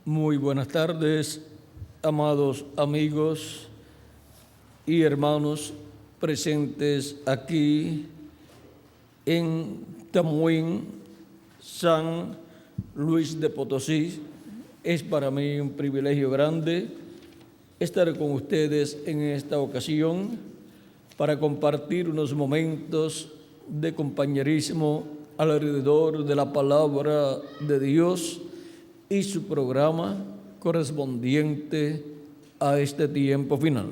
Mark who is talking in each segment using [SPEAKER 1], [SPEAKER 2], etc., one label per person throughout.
[SPEAKER 1] Muy buenas tardes, amados amigos y hermanos presentes aquí en Tamuín, San Luis de Potosí. Es para mí un privilegio grande estar con ustedes en esta ocasión para compartir unos momentos de compañerismo alrededor de la palabra de Dios y su programa correspondiente a este tiempo final,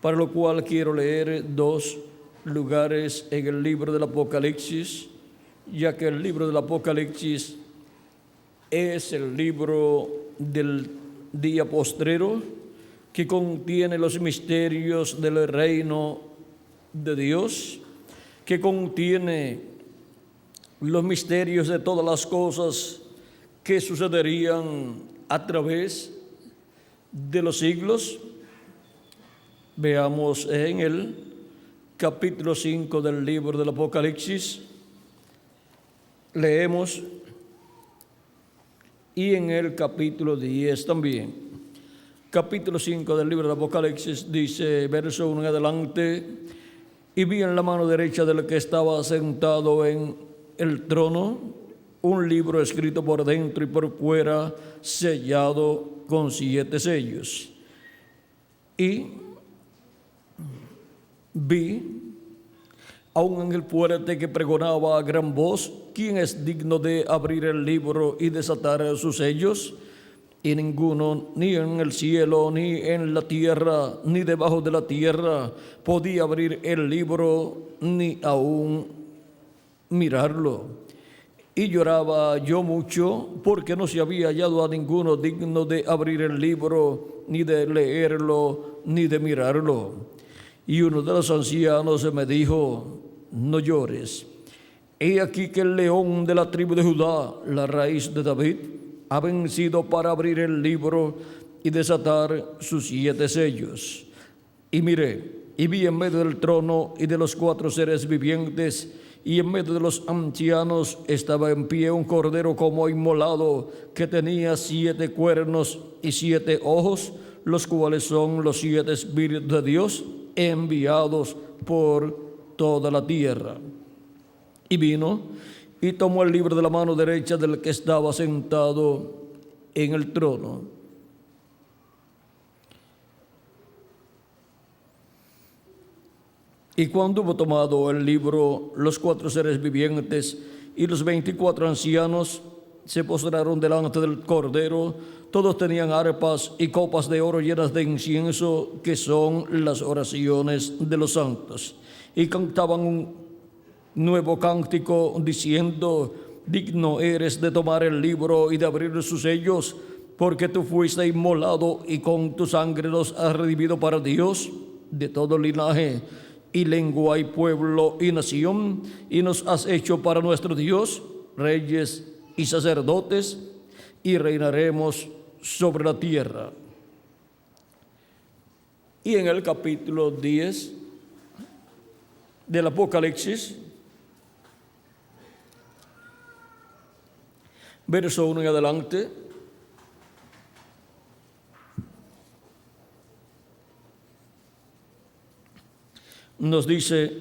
[SPEAKER 1] para lo cual quiero leer dos lugares en el libro del Apocalipsis, ya que el libro del Apocalipsis es el libro del día postrero que contiene los misterios del reino de Dios, que contiene los misterios de todas las cosas que sucederían a través de los siglos. Veamos en el capítulo 5 del libro del Apocalipsis, leemos, y en el capítulo 10 también. Capítulo 5 del libro del Apocalipsis dice, verso 1 en adelante: y vi en la mano derecha del que estaba sentado en el trono un libro escrito por dentro y por fuera, sellado con 7 sellos. Y vi a un ángel fuerte que pregonaba a gran voz: ¿quién es digno de abrir el libro y desatar sus sellos? Y ninguno, ni en el cielo, ni en la tierra, ni debajo de la tierra, podía abrir el libro, ni aún mirarlo. Y lloraba yo mucho, porque no se había hallado a ninguno digno de abrir el libro, ni de leerlo, ni de mirarlo. Y uno de los ancianos me dijo: no llores. He aquí que el león de la tribu de Judá, la raíz de David, ha vencido para abrir el libro y desatar sus 7 sellos. Y miré, y vi en medio del trono y de los 4 seres vivientes, y en medio de los ancianos estaba en pie un cordero como inmolado, que tenía 7 cuernos y 7 ojos, los cuales son los 7 espíritus de Dios enviados por toda la tierra. Y vino y tomó el libro de la mano derecha del que estaba sentado en el trono. Y cuando hubo tomado el libro, los 4 seres vivientes y los 24 ancianos se postraron delante del Cordero. Todos tenían arpas y copas de oro llenas de incienso, que son las oraciones de los santos. Y cantaban un nuevo cántico diciendo: digno eres de tomar el libro y de abrir sus sellos, porque tú fuiste inmolado y con tu sangre nos has redimido para Dios de todo linaje y lengua y pueblo y nación, y nos has hecho para nuestro Dios reyes y sacerdotes, y reinaremos sobre la tierra. Y en el capítulo 10 del Apocalipsis, verso 1 en adelante, nos dice: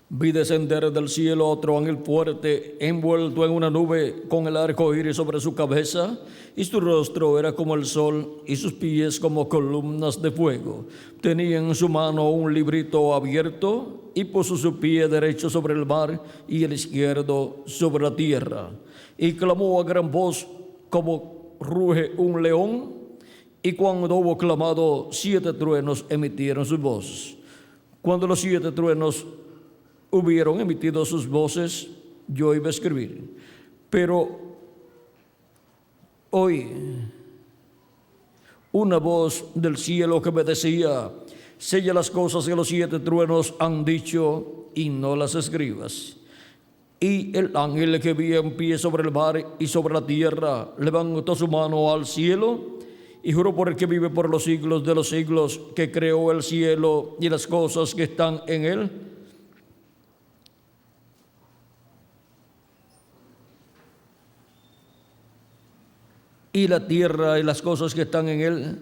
[SPEAKER 1] vi descender del cielo otro ángel fuerte, envuelto en una nube, con el arco iris sobre su cabeza, y su rostro era como el sol, y sus pies como columnas de fuego. Tenía en su mano un librito abierto, y puso su pie derecho sobre el mar y el izquierdo sobre la tierra. Y clamó a gran voz, como ruge un león. Y cuando hubo clamado, 7 truenos emitieron sus voces. Cuando los 7 truenos hubieron emitido sus voces, yo iba a escribir. Pero oí una voz del cielo que me decía: sella las cosas que los 7 truenos han dicho y no las escribas. Y el ángel que vi en pie sobre el mar y sobre la tierra levantó su mano al cielo y juró por el que vive por los siglos de los siglos, que creó el cielo y las cosas que están en él, y la tierra y las cosas que están en él,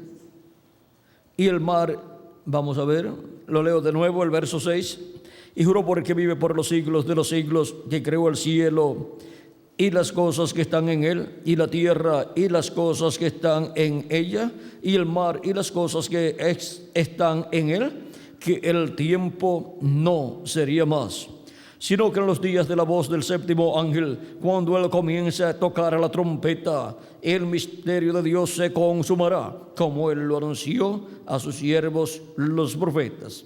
[SPEAKER 1] y el mar. Vamos a ver, lo leo de nuevo, el verso 6. Y juro por el que vive por los siglos de los siglos, que creó el cielo y las cosas que están en él, y la tierra y las cosas que están en ella, y el mar y las cosas que están en él, que el tiempo no sería más, sino que en los días de la voz del séptimo ángel, cuando él comience a tocar la trompeta, el misterio de Dios se consumará, como él lo anunció a sus siervos los profetas.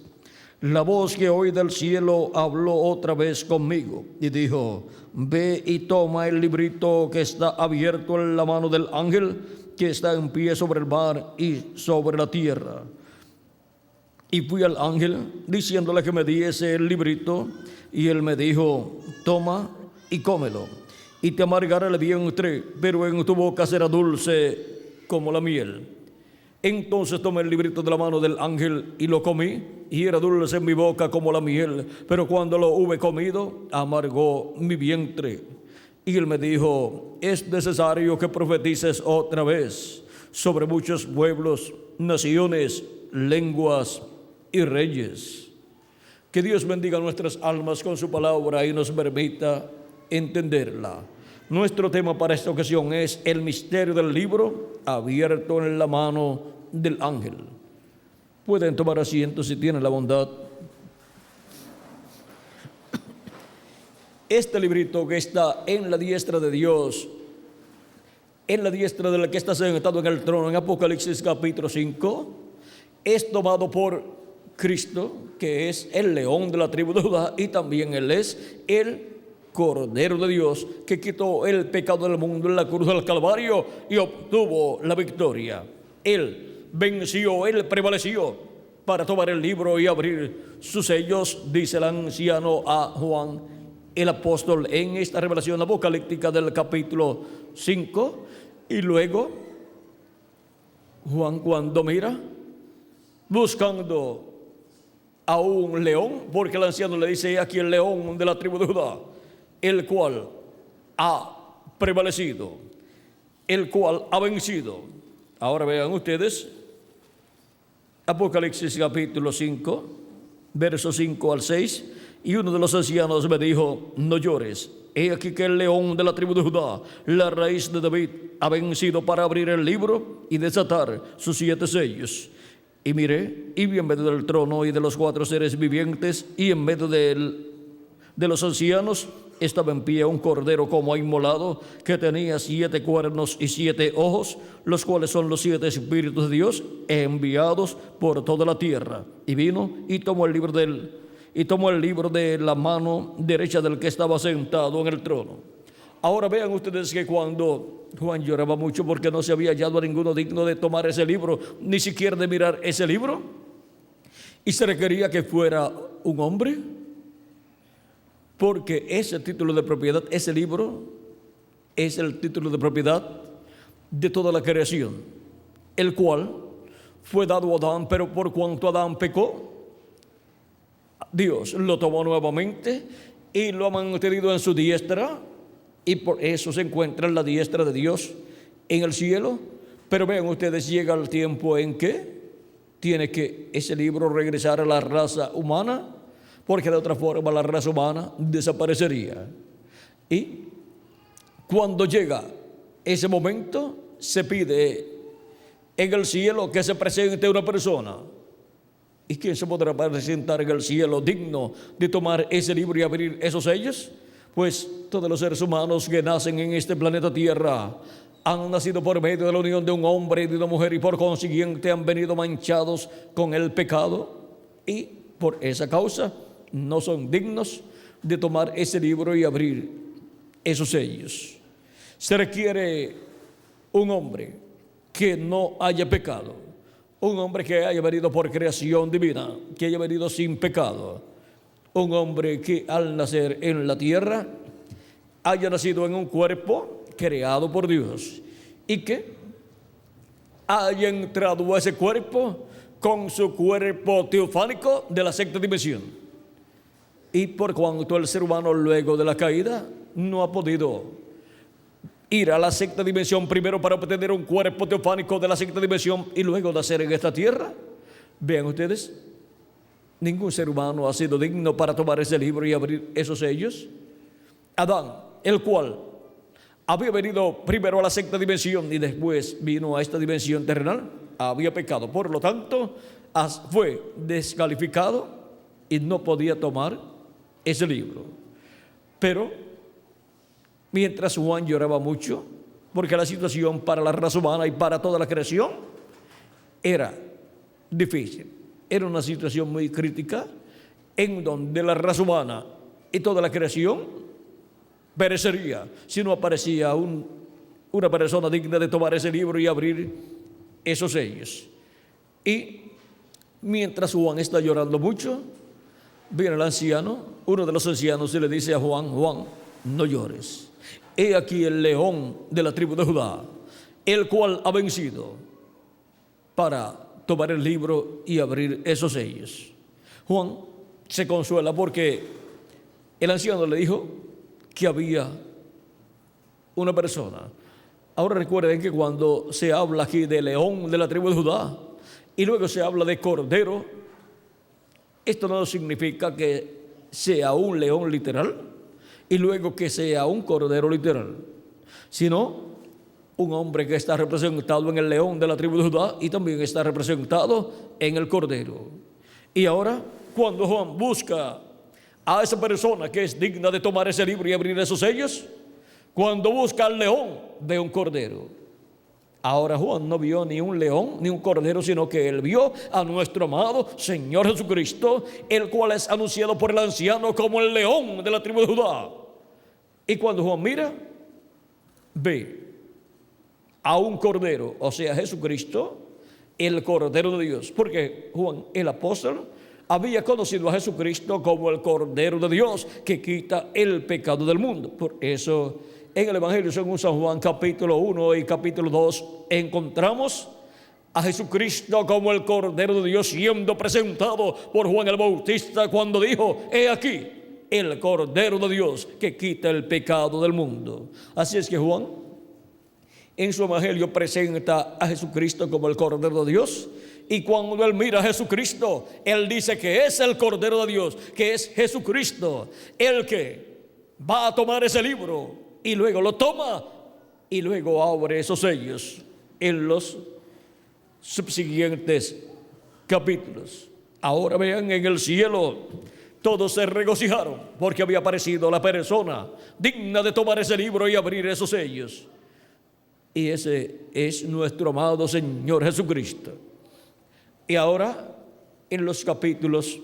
[SPEAKER 1] La voz que oí del cielo habló otra vez conmigo y dijo: ve y toma el librito que está abierto en la mano del ángel que está en pie sobre el mar y sobre la tierra. Y fui al ángel diciéndole que me diese el librito, y él me dijo: toma y cómelo, y te amargará el vientre, pero en tu boca será dulce como la miel. Entonces tomé el librito de la mano del ángel y lo comí, y era dulce en mi boca como la miel, pero cuando lo hube comido, amargó mi vientre. Y él me dijo: es necesario que profetices otra vez sobre muchos pueblos, naciones, lenguas y reyes. Que Dios bendiga nuestras almas con su palabra y nos permita entenderla. Nuestro tema para esta ocasión es el misterio del libro abierto en la mano del ángel. Pueden tomar asiento si tienen la bondad. Este librito que está en la diestra de Dios, en la diestra del que está sentado en el trono, en Apocalipsis capítulo 5, es tomado por Cristo, que es el león de la tribu de Judá, y también él es el Cordero de Dios, que quitó el pecado del mundo en la cruz del Calvario y obtuvo la victoria. Él venció, él prevaleció para tomar el libro y abrir sus sellos, dice el anciano a Juan el apóstol en esta revelación apocalíptica del capítulo 5. Y luego Juan, cuando mira buscando a un león, porque el anciano le dice: aquí el león de la tribu de Judá, el cual ha prevalecido, el cual ha vencido. Ahora vean ustedes Apocalipsis capítulo 5, versos 5 al 6. Y uno de los ancianos me dijo: no llores, he aquí que el león de la tribu de Judá, la raíz de David, ha vencido para abrir el libro y desatar sus 7 sellos. Y miré, y vi en medio del trono y de los 4 seres vivientes, y en medio de los ancianos, estaba en pie un cordero como inmolado, que tenía 7 cuernos y 7 ojos, los cuales son los 7 espíritus de Dios enviados por toda la tierra. Y vino y tomó el libro de la mano derecha del que estaba sentado en el trono. Ahora vean ustedes que cuando Juan lloraba mucho porque no se había hallado a ninguno digno de tomar ese libro, ni siquiera de mirar ese libro, y se requería que fuera un hombre, porque ese título de propiedad, ese libro, es el título de propiedad de toda la creación, el cual fue dado a Adán, pero por cuanto Adán pecó, Dios lo tomó nuevamente y lo ha mantenido en su diestra, y por eso se encuentra en la diestra de Dios en el cielo. Pero vean ustedes, llega el tiempo en que tiene que ese libro regresar a la raza humana, porque de otra forma la raza humana desaparecería. Y cuando llega ese momento, se pide en el cielo que se presente una persona. ¿Y quién se podrá presentar en el cielo digno de tomar ese libro y abrir esos sellos? Pues todos los seres humanos que nacen en este planeta Tierra han nacido por medio de la unión de un hombre y de una mujer, y por consiguiente han venido manchados con el pecado, y por esa causa no son dignos de tomar ese libro y abrir esos sellos. Se requiere un hombre que no haya pecado, un hombre que haya venido por creación divina, que haya venido sin pecado, un hombre que al nacer en la tierra haya nacido en un cuerpo creado por Dios, y que haya entrado a ese cuerpo con su cuerpo teofánico de la sexta dimensión. Y por cuanto el ser humano luego de la caída no ha podido ir a la sexta dimensión primero para obtener un cuerpo teofánico de la sexta dimensión y luego nacer en esta tierra. Vean ustedes, ningún ser humano ha sido digno para tomar ese libro y abrir esos sellos. Adán, el cual había venido primero a la sexta dimensión y después vino a esta dimensión terrenal, había pecado, por lo tanto fue descalificado y no podía tomar ese libro. Pero mientras Juan lloraba mucho, porque la situación para la raza humana y para toda la creación era difícil, era una situación muy crítica, en donde la raza humana y toda la creación perecería si no aparecía una persona digna de tomar ese libro y abrir esos sellos. Y mientras Juan está llorando mucho, viene el anciano, uno de los ancianos, y le dice a Juan: Juan, no llores. He aquí el león de la tribu de Judá, el cual ha vencido para tomar el libro y abrir esos sellos. Juan se consuela porque el anciano le dijo que había una persona. Ahora recuerden que cuando se habla aquí de león de la tribu de Judá y luego se habla de cordero, esto no significa que sea un león literal y luego que sea un cordero literal, sino un hombre que está representado en el león de la tribu de Judá y también está representado en el cordero. Y ahora, cuando Juan busca a esa persona que es digna de tomar ese libro y abrir esos sellos, cuando busca al león, ve un cordero. Ahora Juan no vio ni un león ni un cordero, sino que él vio a nuestro amado Señor Jesucristo, el cual es anunciado por el anciano como el león de la tribu de Judá. Y cuando Juan mira, ve a un cordero, o sea, Jesucristo, el Cordero de Dios, porque Juan, el apóstol, había conocido a Jesucristo como el Cordero de Dios que quita el pecado del mundo. Por eso en el Evangelio según San Juan capítulo 1 y capítulo 2 encontramos a Jesucristo como el Cordero de Dios siendo presentado por Juan el Bautista cuando dijo: he aquí el Cordero de Dios que quita el pecado del mundo. Así es que Juan en su Evangelio presenta a Jesucristo como el Cordero de Dios. Y cuando él mira a Jesucristo, él dice que es el Cordero de Dios, que es Jesucristo el que va a tomar ese libro y luego lo toma y luego abre esos sellos en los subsiguientes capítulos. Ahora vean, en el cielo todos se regocijaron porque había aparecido la persona digna de tomar ese libro y abrir esos sellos. Y ese es nuestro amado Señor Jesucristo. Y ahora, en los capítulos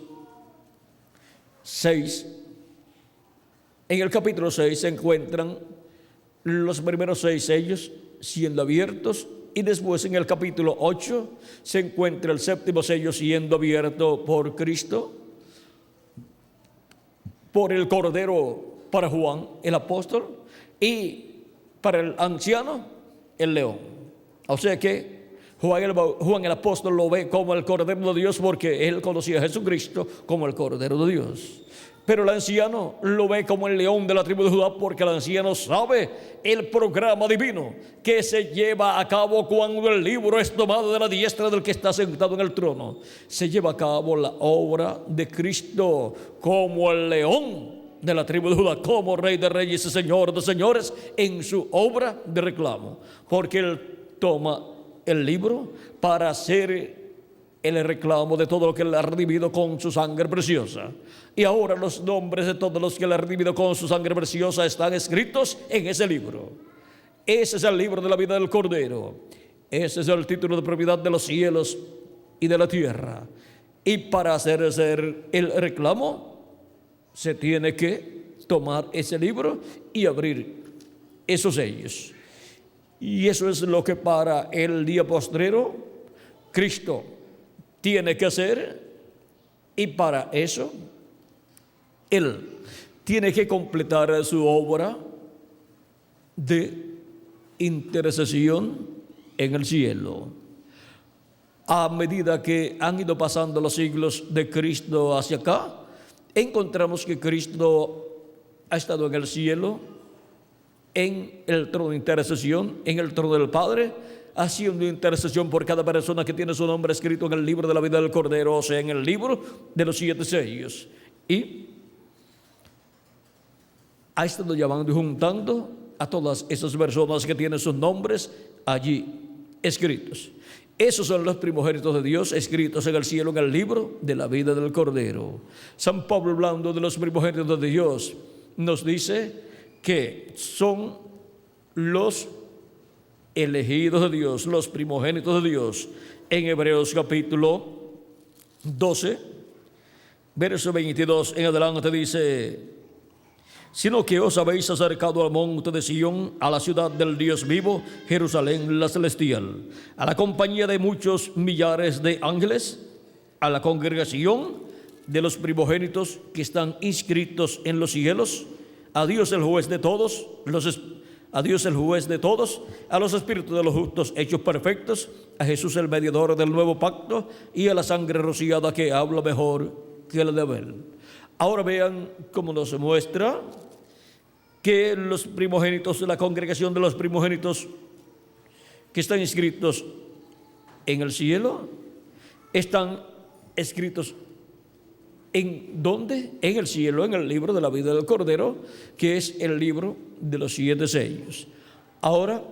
[SPEAKER 1] 6, en el capítulo 6 se encuentran los primeros 6 sellos siendo abiertos, y después en el capítulo 8 se encuentra el séptimo sello siendo abierto por Cristo, por el Cordero, para Juan el apóstol, y para el anciano el león. O sea que Juan el apóstol lo ve como el Cordero de Dios porque él conocía a Jesucristo como el Cordero de Dios. Pero el anciano lo ve como el león de la tribu de Judá porque el anciano sabe el programa divino que se lleva a cabo cuando el libro es tomado de la diestra del que está sentado en el trono. Se lleva a cabo la obra de Cristo como el león de la tribu de Judá, como Rey de Reyes y Señor de Señores en su obra de reclamo, porque él toma el libro para hacer el reclamo de todo lo que él ha redimido con su sangre preciosa. Y ahora los nombres de todos los que él ha redimido con su sangre preciosa están escritos en ese libro. Ese es el libro de la vida del Cordero. Ese es el título de propiedad de los cielos y de la tierra. Y para hacer el reclamo se tiene que tomar ese libro y abrir esos sellos. Y eso es lo que para el día postrero Cristo tiene que hacer, y para eso Él tiene que completar su obra de intercesión en el cielo. A medida que han ido pasando los siglos de Cristo hacia acá, encontramos que Cristo ha estado en el cielo en el trono de intercesión, en el trono del Padre, haciendo intercesión por cada persona que tiene su nombre escrito en el libro de la vida del Cordero, o sea, en el libro de los 7 sellos. Y ha estado llamando y juntando a todas esas personas que tienen sus nombres allí escritos. Esos son los primogénitos de Dios escritos en el cielo en el libro de la vida del Cordero. San Pablo, hablando de los primogénitos de Dios, nos dice que son los elegidos de Dios, los primogénitos de Dios. En Hebreos capítulo 12, verso 22 en adelante dice: sino que os habéis acercado al monte de Sión, a la ciudad del Dios vivo, Jerusalén la celestial, a la compañía de muchos millares de ángeles, a la congregación de los primogénitos que están inscritos en los cielos, a Dios el juez de todos, a Dios el juez de todos, a los espíritus de los justos hechos perfectos, a Jesús el mediador del nuevo pacto, y a la sangre rociada que habla mejor que la de Abel. Ahora vean cómo nos muestra que los primogénitos de la congregación de los primogénitos que están inscritos en el cielo, están escritos ¿en dónde? En el cielo, en el libro de la vida del Cordero, que es el libro de los 7 sellos. Ahora,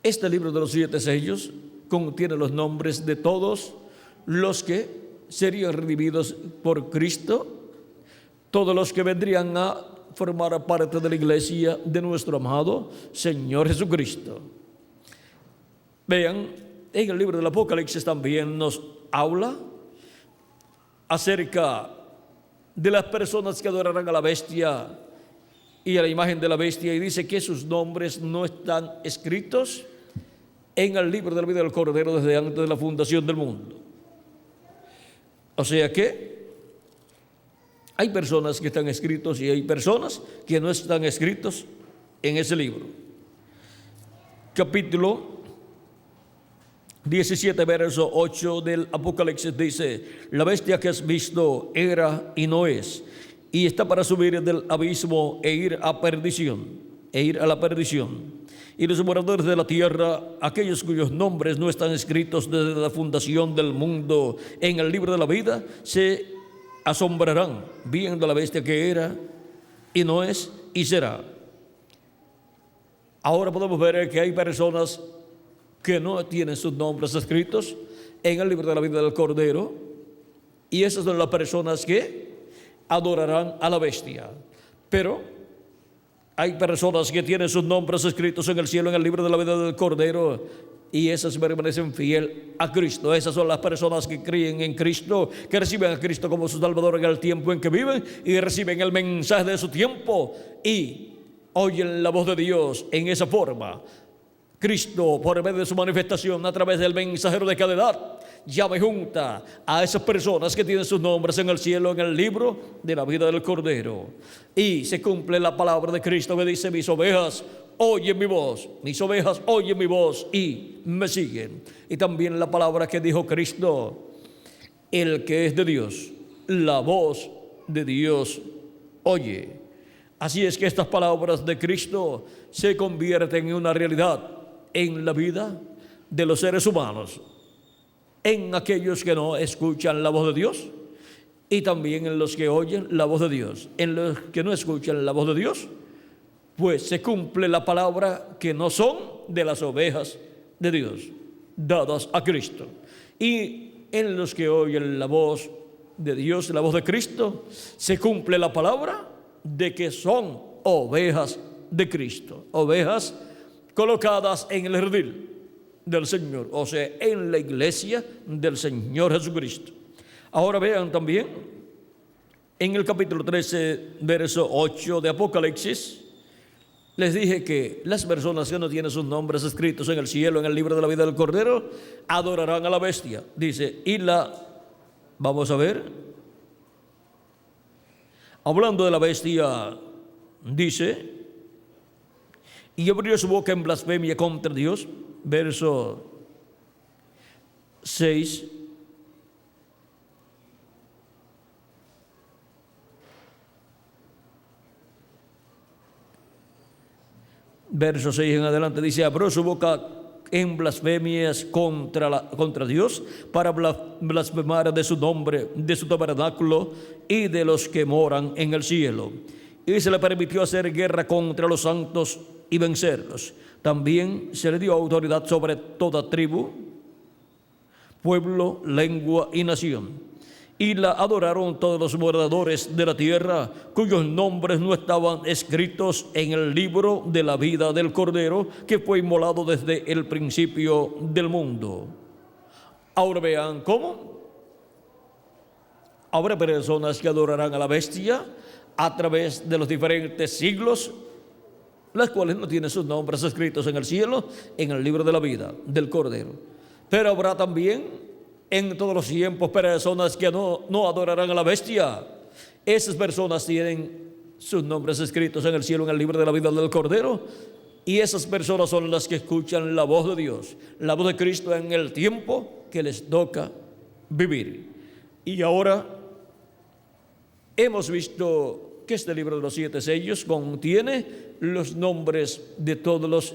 [SPEAKER 1] este libro de los 7 sellos contiene los nombres de todos los que serían redimidos por Cristo, todos los que vendrían a formar parte de la iglesia de nuestro amado Señor Jesucristo. Vean, en el libro del Apocalipsis también nos habla acerca de las personas que adorarán a la bestia y a la imagen de la bestia, y dice que sus nombres no están escritos en el libro de la vida del Cordero desde antes de la fundación del mundo. O sea que hay personas que están escritos y hay personas que no están escritos en ese libro. Capítulo 17, verso 8 del Apocalipsis dice: la bestia que has visto era y no es, y está para subir del abismo e ir a la perdición. Y los moradores de la tierra, aquellos cuyos nombres no están escritos desde la fundación del mundo en el libro de la vida, se asombrarán viendo a la bestia que era y no es y será. Ahora podemos ver que hay personas que no tienen sus nombres escritos en el libro de la vida del Cordero, y esas son las personas que adorarán a la bestia. Pero hay personas que tienen sus nombres escritos en el cielo en el libro de la vida del Cordero, y esas permanecen fiel a Cristo. Esas son las personas que creen en Cristo, que reciben a Cristo como su Salvador en el tiempo en que viven, y reciben el mensaje de su tiempo y oyen la voz de Dios en esa forma. Cristo, por medio de su manifestación a través del mensajero de cada edad, llama y junta a esas personas que tienen sus nombres en el cielo en el libro de la vida del Cordero, y se cumple la palabra de Cristo que dice: mis ovejas oyen mi voz, mis ovejas oyen mi voz y me siguen. Y también la palabra que dijo Cristo: el que es de Dios, la voz de Dios oye. Así es que estas palabras de Cristo se convierten en una realidad en la vida de los seres humanos, en aquellos que no escuchan la voz de Dios, y también en los que oyen la voz de Dios. En los que no escuchan la voz de Dios, pues se cumple la palabra que no son de las ovejas de Dios, dadas a Cristo. Y en los que oyen la voz de Dios, la voz de Cristo, se cumple la palabra de que son ovejas de Cristo, ovejas colocadas en el redil del Señor, o sea, en la iglesia del Señor Jesucristo. Ahora vean también en el capítulo 13, verso 8 de Apocalipsis. Les dije que las personas que no tienen sus nombres escritos en el cielo, en el libro de la vida del Cordero, adorarán a la bestia. Dice, vamos a ver, hablando de la bestia, dice: y abrió su boca en blasfemia contra Dios. Verso 6. verso 6 en adelante, dice: abrió su boca en blasfemias contra Dios, para blasfemar de su nombre, de su tabernáculo y de los que moran en el cielo. Y se le permitió hacer guerra contra los santos y vencerlos. También se le dio autoridad sobre toda tribu, pueblo, lengua y nación. Y la adoraron todos los moradores de la tierra, cuyos nombres no estaban escritos en el libro de la vida del Cordero, que fue inmolado desde el principio del mundo. Ahora vean cómo habrá personas que adorarán a la bestia a través de los diferentes siglos, las cuales no tienen sus nombres escritos en el cielo, en el libro de la vida del Cordero. Pero habrá también en todos los tiempos personas que no adorarán a la bestia. Esas personas tienen sus nombres escritos en el cielo, en el libro de la vida del Cordero, y esas personas son las que escuchan la voz de Dios, la voz de Cristo en el tiempo que les toca vivir. Y ahora hemos visto que este libro de los 7 sellos contiene los nombres de todos los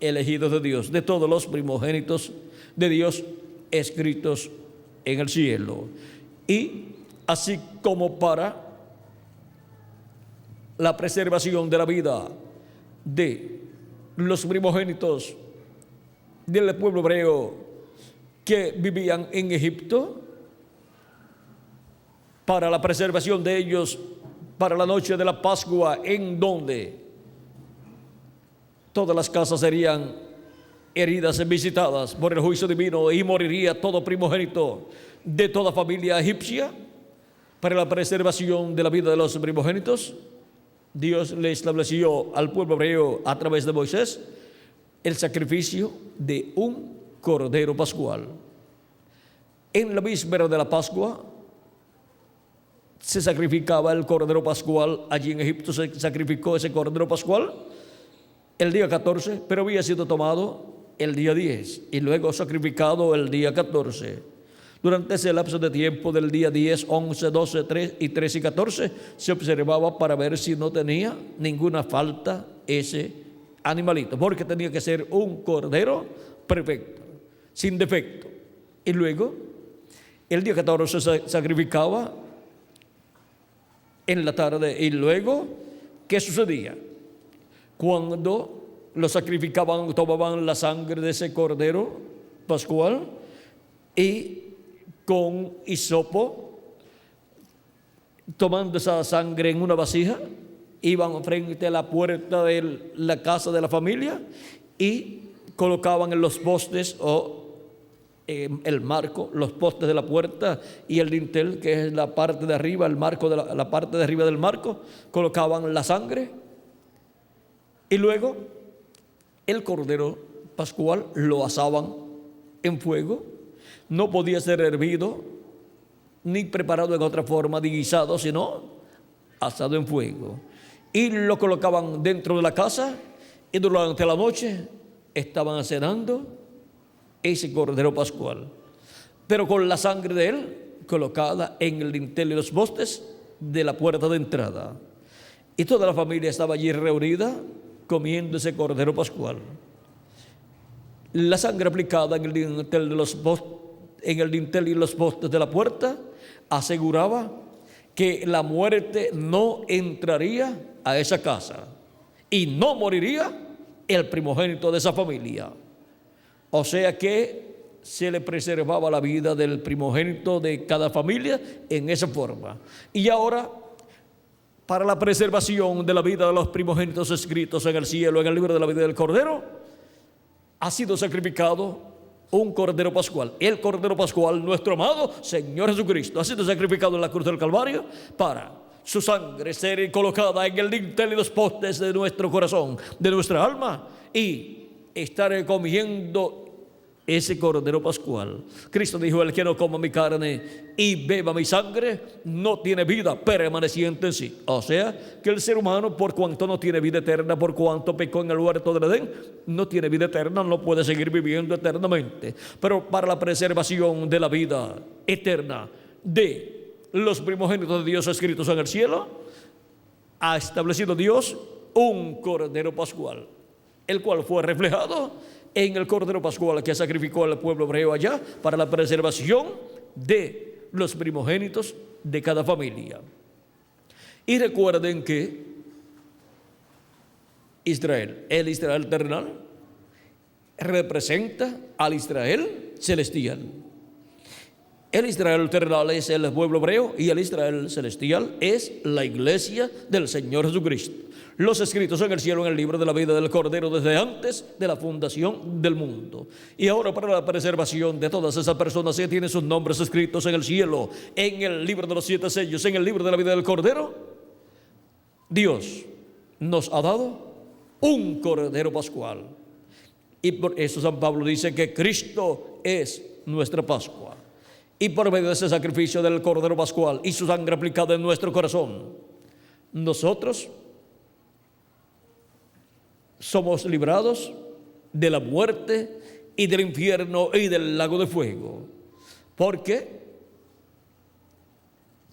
[SPEAKER 1] elegidos de Dios, de todos los primogénitos de Dios escritos en el cielo. Y así como para la preservación de la vida de los primogénitos del pueblo hebreo que vivían en Egipto, para la preservación de ellos para la noche de la Pascua, en donde todas las casas serían heridas y visitadas por el juicio divino, y moriría todo primogénito de toda familia egipcia. Para la preservación de la vida de los primogénitos, Dios le estableció al pueblo hebreo a través de Moisés el sacrificio de un cordero pascual. En la víspera de la Pascua se sacrificaba el cordero pascual. Allí en Egipto se sacrificó ese cordero pascual el día 14, pero había sido tomado el día 10 y luego sacrificado el día 14. Durante ese lapso de tiempo del día 10, 11, 12, 13 y 14 se observaba para ver si no tenía ninguna falta ese animalito, porque tenía que ser un cordero perfecto, sin defecto. Y luego el día 14 se sacrificaba en la tarde. Y luego, ¿qué sucedía? Cuando lo sacrificaban, tomaban la sangre de ese cordero pascual y con hisopo, tomando esa sangre en una vasija, iban frente a la puerta de la casa de la familia y colocaban en los postes o el marco, los postes de la puerta y el dintel, que es la parte de arriba, el marco de la parte de arriba del marco, colocaban la sangre. Y luego el cordero pascual lo asaban en fuego. No podía ser hervido ni preparado en otra forma de guisado, sino asado en fuego. Y lo colocaban dentro de la casa, y durante la noche estaban cenando ese cordero pascual, pero con la sangre de él colocada en el dintel y los postes de la puerta de entrada. Y toda la familia estaba allí reunida comiendo ese cordero pascual. La sangre aplicada en el dintel y los postes de la puerta aseguraba que la muerte no entraría a esa casa y no moriría el primogénito de esa familia. O sea que se le preservaba la vida del primogénito de cada familia en esa forma. Y ahora, para la preservación de la vida de los primogénitos escritos en el cielo, en el libro de la vida del Cordero, ha sido sacrificado un cordero pascual. El cordero pascual, nuestro amado Señor Jesucristo, ha sido sacrificado en la cruz del Calvario para su sangre ser colocada en el dintel y los postes de nuestro corazón, de nuestra alma, y estar comiendo ese cordero pascual. Cristo dijo: el que no coma mi carne y beba mi sangre no tiene vida permaneciente en sí. O sea que el ser humano, por cuanto no tiene vida eterna, por cuanto pecó en el huerto del Edén, no tiene vida eterna, no puede seguir viviendo eternamente. Pero para la preservación de la vida eterna de los primogénitos de Dios escritos en el cielo, ha establecido Dios un cordero pascual. el cual fue reflejado en el Cordero Pascual que sacrificó al pueblo hebreo allá para la preservación de los primogénitos de cada familia. Y recuerden que Israel, el Israel terrenal, representa al Israel celestial. El Israel terrenal es el pueblo hebreo y el Israel celestial es la iglesia del Señor Jesucristo. Los escritos en el cielo en el libro de la vida del Cordero desde antes de la fundación del mundo. Y ahora para la preservación de todas esas personas que tienen sus nombres escritos en el cielo, en el libro de los 7 sellos, en el libro de la vida del Cordero, Dios nos ha dado un Cordero Pascual. Y por eso San Pablo dice que Cristo es nuestra Pascua. Y por medio de ese sacrificio del Cordero Pascual y su sangre aplicada en nuestro corazón, nosotros somos librados de la muerte y del infierno y del lago de fuego. Porque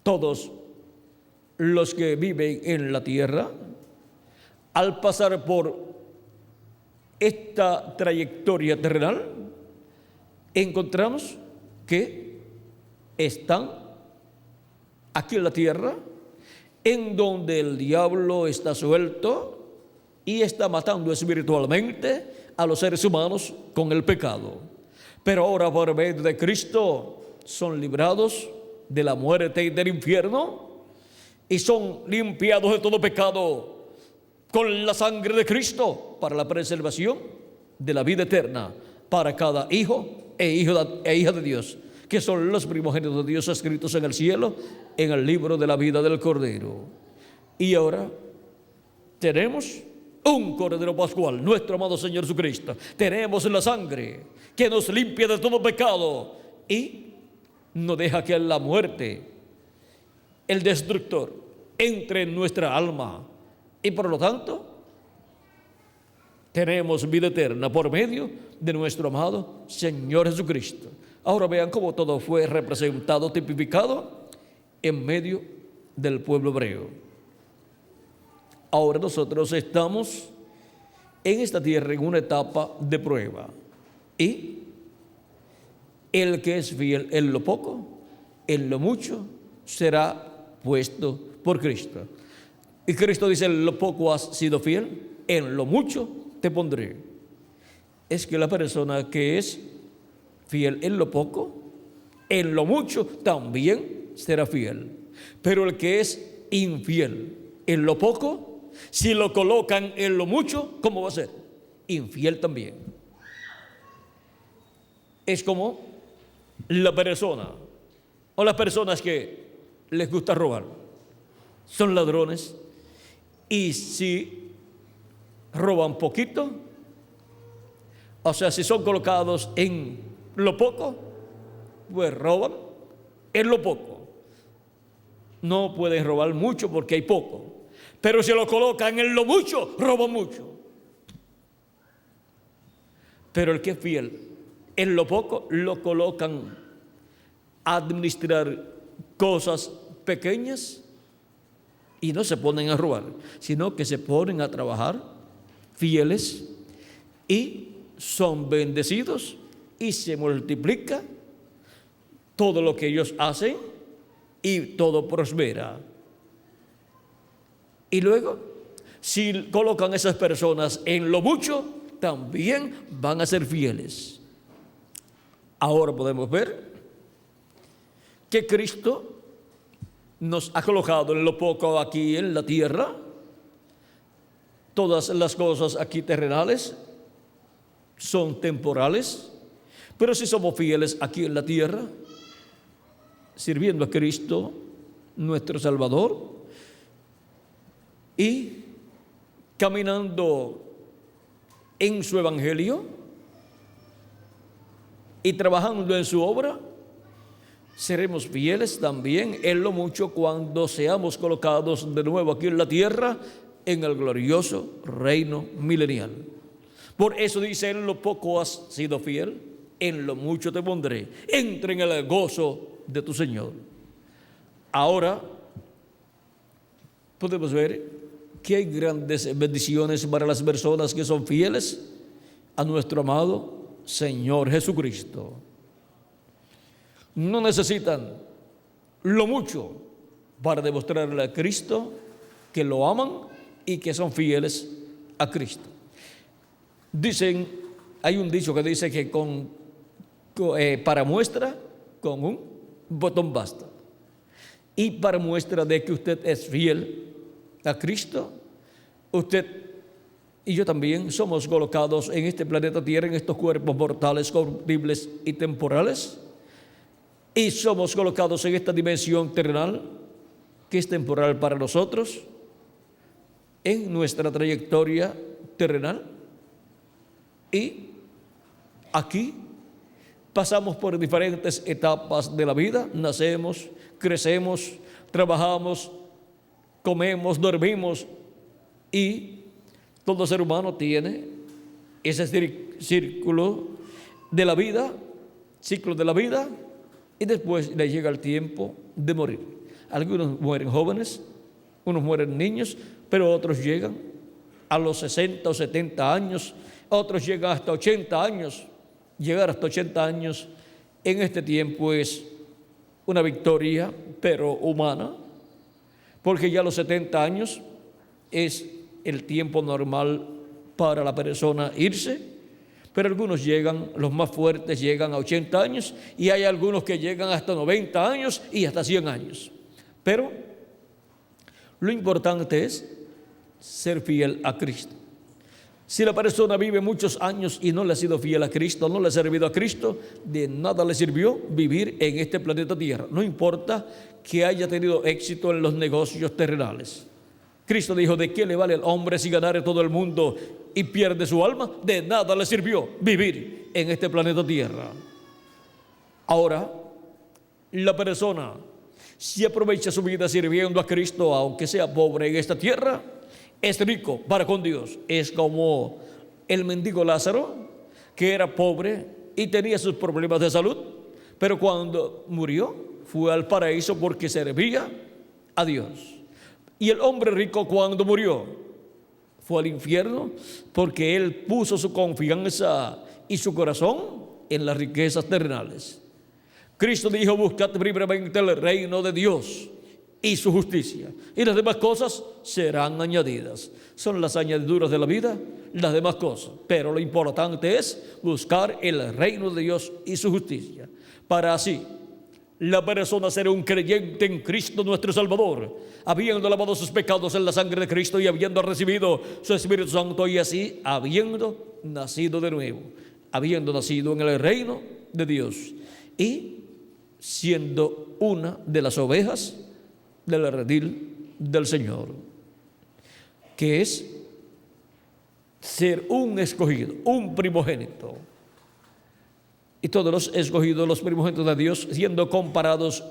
[SPEAKER 1] todos los que viven en la tierra, al pasar por esta trayectoria terrenal, encontramos que están aquí en la tierra, en donde el diablo está suelto y está matando espiritualmente a los seres humanos con el pecado. Pero ahora por medio de Cristo son librados de la muerte y del infierno y son limpiados de todo pecado con la sangre de Cristo para la preservación de la vida eterna para cada hijo e hija de Dios, que son los primogénitos de Dios escritos en el cielo, en el libro de la vida del Cordero. Y ahora tenemos un Cordero Pascual, nuestro amado Señor Jesucristo. Tenemos la sangre que nos limpia de todo pecado y no deja que la muerte, el destructor, entre en nuestra alma. Y por lo tanto, tenemos vida eterna por medio de nuestro amado Señor Jesucristo. Ahora vean cómo todo fue representado, tipificado en medio del pueblo hebreo. Ahora nosotros estamos en esta tierra en una etapa de prueba. Y el que es fiel en lo poco, en lo mucho, será puesto por Cristo. Y Cristo dice: en lo poco has sido fiel, en lo mucho te pondré. Es que la persona que es fiel en lo poco, en lo mucho también será fiel. Pero el que es infiel en lo poco, si lo colocan en lo mucho, ¿cómo va a ser? Infiel también. Es como la persona o las personas que les gusta robar. Son ladrones y si roban poquito, o sea, si son colocados en lo poco, pues roban en lo poco. No pueden robar mucho porque hay poco. Pero si lo colocan en lo mucho, roban mucho. Pero el que es fiel en lo poco, lo colocan a administrar cosas pequeñas y no se ponen a robar, sino que se ponen a trabajar fieles y son bendecidos y se multiplica todo lo que ellos hacen y todo prospera. Y luego, si colocan a esas personas en lo mucho, también van a ser fieles. Ahora podemos ver que Cristo nos ha colocado en lo poco aquí en la tierra. Todas las cosas aquí terrenales son temporales, pero si somos fieles aquí en la tierra, sirviendo a Cristo, nuestro Salvador, y caminando en su evangelio y trabajando en su obra, seremos fieles también en lo mucho cuando seamos colocados de nuevo aquí en la tierra en el glorioso reino milenial. Por eso dice: en lo poco has sido fiel, en lo mucho te pondré. Entra en el gozo de tu Señor. Ahora podemos ver que hay grandes bendiciones para las personas que son fieles a nuestro amado Señor Jesucristo. No necesitan lo mucho para demostrarle a Cristo que lo aman y que son fieles a Cristo. Dicen, hay un dicho que dice que para muestra, con un botón basta. Y para muestra de que usted es fiel a Cristo, usted y yo también somos colocados en este planeta Tierra, en estos cuerpos mortales, corruptibles y temporales, y somos colocados en esta dimensión terrenal, que es temporal para nosotros, en nuestra trayectoria terrenal, y aquí pasamos por diferentes etapas de la vida. Nacemos, crecemos, trabajamos, comemos, dormimos, y todo ser humano tiene ese círculo de la vida, ciclo de la vida, y después le llega el tiempo de morir. Algunos mueren jóvenes, unos mueren niños, pero otros llegan a los 60 o 70 años, otros llegan hasta 80 años. Llegar hasta 80 años en este tiempo es una victoria, pero humana, porque ya a los 70 años es el tiempo normal para la persona irse, pero algunos llegan, los más fuertes llegan a 80 años, y hay algunos que llegan hasta 90 años y hasta 100 años. Pero lo importante es ser fiel a Cristo. Si la persona vive muchos años y no le ha sido fiel a Cristo, no le ha servido a Cristo, de nada le sirvió vivir en este planeta Tierra. No importa que haya tenido éxito en los negocios terrenales. Cristo dijo, ¿de qué le vale al hombre si ganare todo el mundo y pierde su alma? De nada le sirvió vivir en este planeta Tierra. Ahora, la persona, si aprovecha su vida sirviendo a Cristo, aunque sea pobre en esta tierra, es rico para con Dios. Es como el mendigo Lázaro, que era pobre y tenía sus problemas de salud, pero cuando murió fue al paraíso porque servía a Dios. Y el hombre rico, cuando murió, fue al infierno porque él puso su confianza y su corazón en las riquezas terrenales. Cristo dijo, buscad primeramente el reino de Dios y su justicia, y las demás cosas serán añadidas. Son las añadiduras de la vida, las demás cosas, pero lo importante es buscar el reino de Dios y su justicia, para así la persona ser un creyente en Cristo nuestro Salvador, habiendo lavado sus pecados en la sangre de Cristo y habiendo recibido su Espíritu Santo, y así habiendo nacido de nuevo, habiendo nacido en el reino de Dios y siendo una de las ovejas del redil del Señor, que es ser un escogido, un primogénito. Y todos los escogidos, los primogénitos de Dios, siendo comparados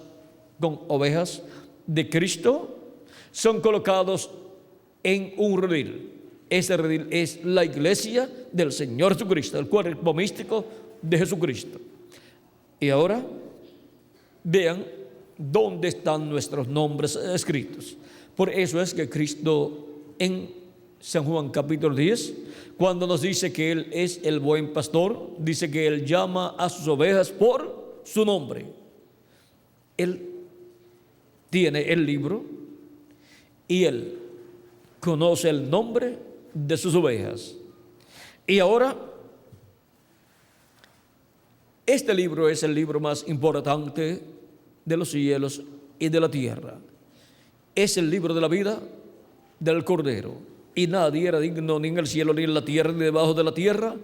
[SPEAKER 1] con ovejas de Cristo, son colocados en un redil. Ese redil es la iglesia del Señor Jesucristo, el cuerpo místico de Jesucristo. Y ahora vean dónde están nuestros nombres escritos. Por eso es que Cristo en San Juan capítulo 10, cuando nos dice que Él es el buen pastor, dice que Él llama a sus ovejas por su nombre. Él tiene el libro y Él conoce el nombre de sus ovejas. Y ahora, este libro es el libro más importante de los cielos y de la tierra. Es el libro de la vida del Cordero. Y nadie era digno ni en el cielo, ni en la tierra, ni debajo de la tierra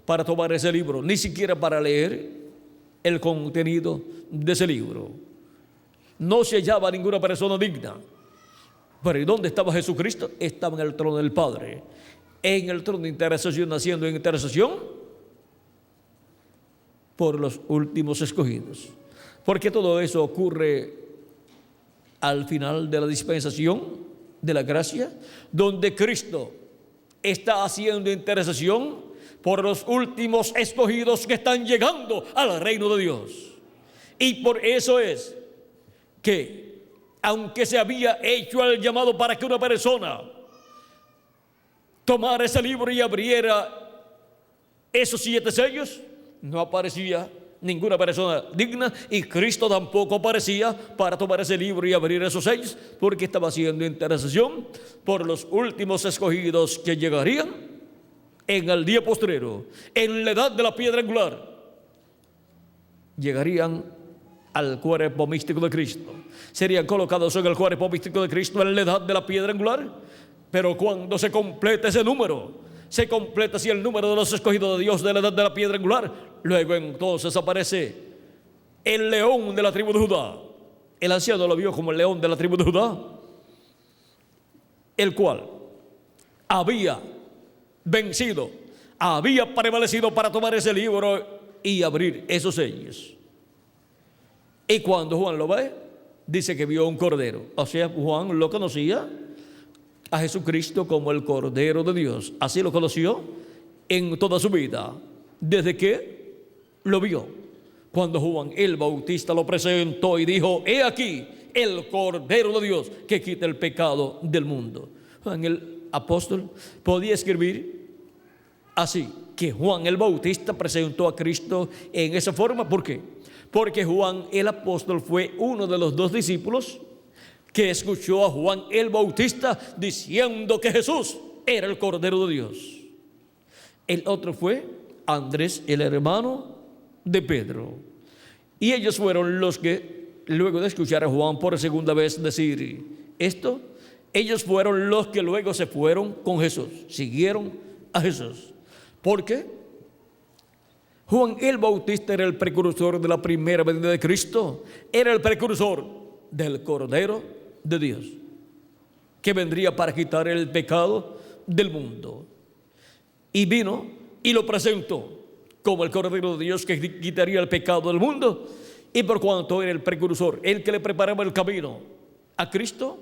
[SPEAKER 1] para tomar ese libro, ni siquiera para leer el contenido de ese libro. No se hallaba ninguna persona digna. Pero ¿y dónde estaba Jesucristo? Estaba en el trono del Padre, en el trono de intercesión, haciendo intercesión por los últimos escogidos. Porque todo eso ocurre al final de la dispensación de la gracia, donde Cristo está haciendo intercesión por los últimos escogidos que están llegando al reino de Dios. Y por eso es que, aunque se había hecho el llamado para que una persona tomara ese libro y abriera esos 7 sellos, no aparecía ninguna persona digna, y Cristo tampoco aparecía para tomar ese libro y abrir esos sellos, porque estaba haciendo intercesión por los últimos escogidos que llegarían en el día postrero, en la edad de la piedra angular. Llegarían al cuerpo místico de Cristo, serían colocados en el cuerpo místico de Cristo en la edad de la piedra angular. Pero cuando se completa ese número, se completa así el número de los escogidos de Dios de la edad de la piedra angular, luego entonces aparece el león de la tribu de Judá. El anciano lo vio como el león de la tribu de Judá, el cual había vencido, había prevalecido para tomar ese libro y abrir esos sellos. Y cuando Juan lo ve, dice que vio un cordero. O sea, Juan lo conocía a Jesucristo como el Cordero de Dios. Así lo conoció en toda su vida, desde que lo vio. Cuando Juan el Bautista lo presentó y dijo: he aquí el Cordero de Dios que quita el pecado del mundo. Juan el apóstol podía escribir así, que Juan el Bautista presentó a Cristo en esa forma. ¿Por qué? Porque Juan el apóstol fue uno de los 2 discípulos que escuchó a Juan el Bautista diciendo que Jesús era el Cordero de Dios. El otro fue Andrés, el hermano de Pedro. Y ellos fueron los que, luego de escuchar a Juan por segunda vez decir esto, ellos fueron los que luego se fueron con Jesús, siguieron a Jesús. ¿Por qué? Juan el Bautista era el precursor de la primera venida de Cristo, era el precursor del Cordero de Dios, que vendría para quitar el pecado del mundo. Y vino y lo presentó como el Cordero de Dios que quitaría el pecado del mundo. Y por cuanto era el precursor, el que le preparaba el camino a Cristo,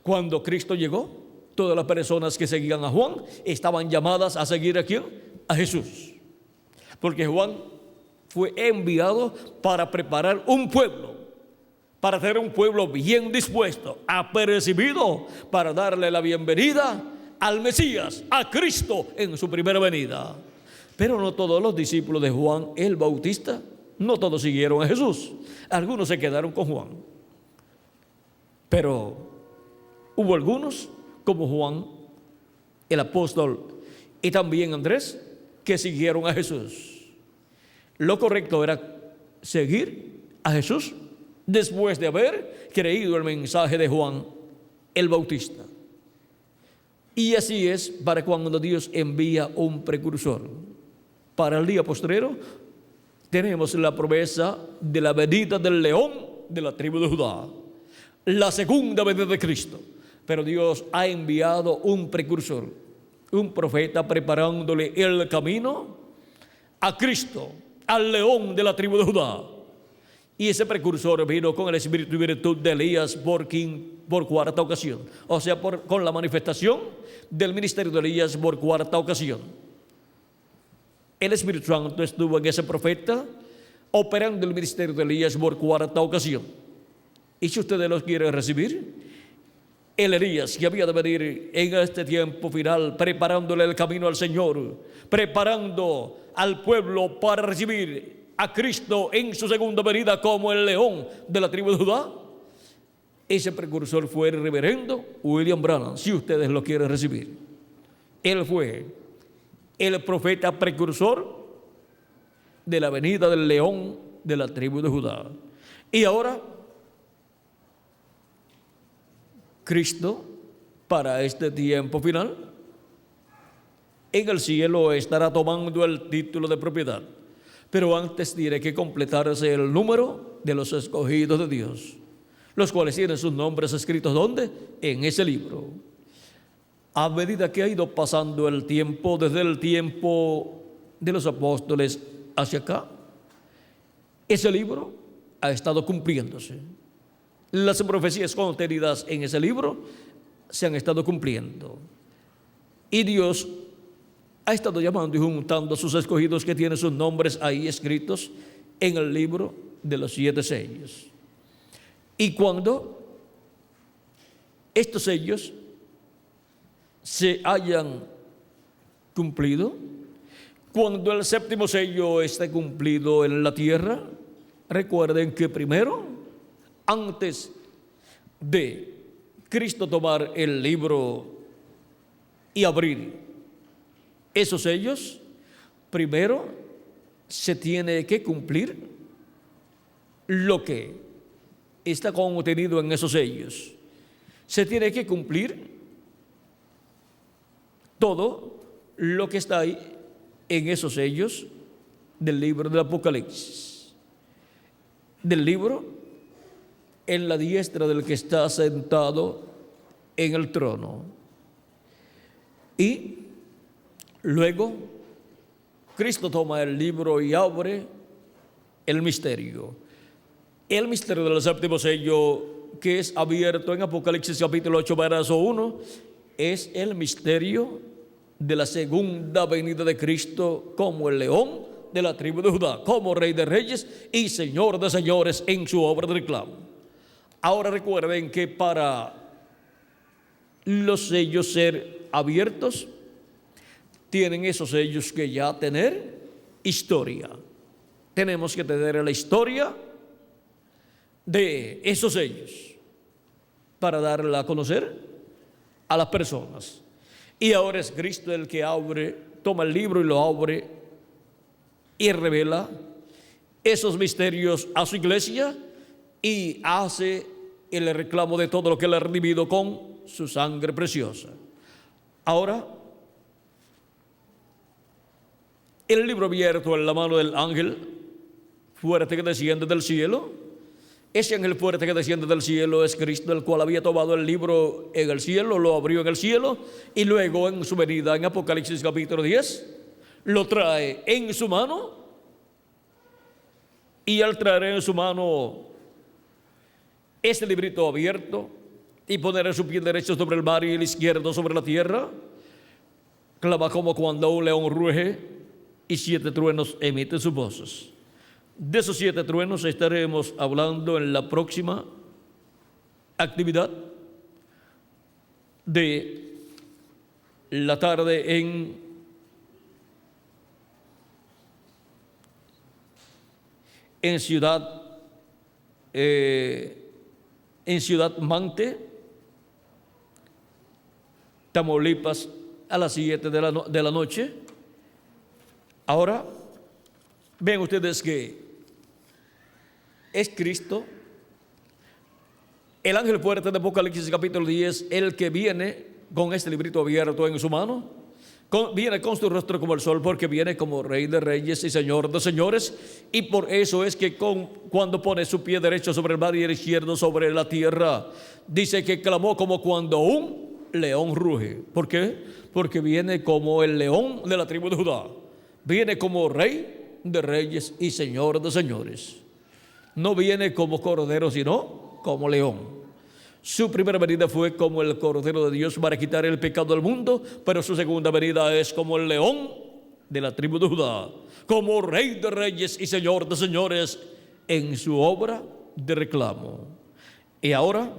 [SPEAKER 1] cuando Cristo llegó, todas las personas que seguían a Juan estaban llamadas a seguir a ¿quién? A Jesús. Porque Juan fue enviado para preparar un pueblo, para tener un pueblo bien dispuesto, apercibido, para darle la bienvenida al Mesías, a Cristo en su primera venida. Pero no todos los discípulos de Juan el Bautista, no todos siguieron a Jesús. Algunos se quedaron con Juan. Pero hubo algunos, como Juan el apóstol y también Andrés, que siguieron a Jesús. Lo correcto era seguir a Jesús después de haber creído el mensaje de Juan el Bautista. Y así es para cuando Dios envía un precursor. Para el día postrero tenemos la promesa de la venida del león de la tribu de Judá, la segunda venida de Cristo. Pero Dios ha enviado un precursor, un profeta, preparándole el camino a Cristo, al león de la tribu de Judá. Y ese precursor vino con el espíritu y virtud de Elías por 4ª ocasión. O sea, con la manifestación del ministerio de Elías por 4ª ocasión. El Espíritu Santo estuvo en ese profeta operando el ministerio de Elías por 4ª ocasión. Y si ustedes los quieren recibir, el Elías que había de venir en este tiempo final, preparándole el camino al Señor, preparando al pueblo para recibir a Cristo en su segunda venida como el león de la tribu de Judá. Ese precursor fue el reverendo William Branham, si ustedes lo quieren recibir. Él fue el profeta precursor de la venida del león de la tribu de Judá. Y ahora Cristo, para este tiempo final, en el cielo estará tomando el título de propiedad. Pero antes tiene que completarse el número de los escogidos de Dios, los cuales tienen sus nombres escritos ¿dónde? En ese libro. A medida que ha ido pasando el tiempo, desde el tiempo de los apóstoles hacia acá, ese libro ha estado cumpliéndose. Las profecías contenidas en ese libro se han estado cumpliendo. Y Dios ha estado llamando y juntando a sus escogidos que tienen sus nombres ahí escritos en el libro de los 7 sellos. Y cuando estos sellos se hayan cumplido. Cuando el séptimo sello esté cumplido en la tierra, recuerden que primero, antes de Cristo tomar el libro y abrir esos sellos, primero se tiene que cumplir lo que está contenido en esos sellos. Se tiene que cumplir todo lo que está ahí en esos sellos del libro del Apocalipsis, del libro en la diestra del que está sentado en el trono. Y luego Cristo toma el libro y abre el misterio. El misterio del séptimo sello, que es abierto en Apocalipsis capítulo 8, verso 1, es el misterio de la segunda venida de Cristo como el león de la tribu de Judá, como Rey de Reyes y Señor de Señores en su obra de reclamo. Ahora recuerden que para los sellos ser abiertos, tienen esos sellos que ya tener historia. Tenemos que tener la historia de esos sellos para darla a conocer a las personas. Y ahora es Cristo el que abre, toma el libro y lo abre y revela esos misterios a su iglesia y hace el reclamo de todo lo que él ha redimido con su sangre preciosa. Ahora, el libro abierto en la mano del ángel fuerte que desciende del cielo. Ese ángel fuerte que desciende del cielo es Cristo, el cual había tomado el libro en el cielo, lo abrió en el cielo y luego en su venida en Apocalipsis capítulo 10 lo trae en su mano, y al traer en su mano este librito abierto y poner su pie derecho sobre el mar y el izquierdo sobre la tierra, clama como cuando un león ruge y 7 truenos emiten sus voces. De esos 7 truenos estaremos hablando en la próxima actividad de la tarde en Ciudad Mante, Tamaulipas, a las 7 de la noche. Ahora, ven ustedes que es Cristo, el ángel fuerte de Apocalipsis capítulo 10, el que viene con este librito abierto en su mano, viene con su rostro como el sol, porque viene como Rey de Reyes y Señor de Señores, y por eso es que cuando pone su pie derecho sobre el mar y el izquierdo sobre la tierra, dice que clamó como cuando un león ruge. ¿Por qué? Porque viene como el león de la tribu de Judá, viene como Rey de Reyes y Señor de Señores. No viene como cordero, sino como león. Su primera venida fue como el Cordero de Dios para quitar el pecado del mundo, pero su segunda venida es como el león de la tribu de Judá, como Rey de Reyes y Señor de Señores en su obra de reclamo. Y ahora,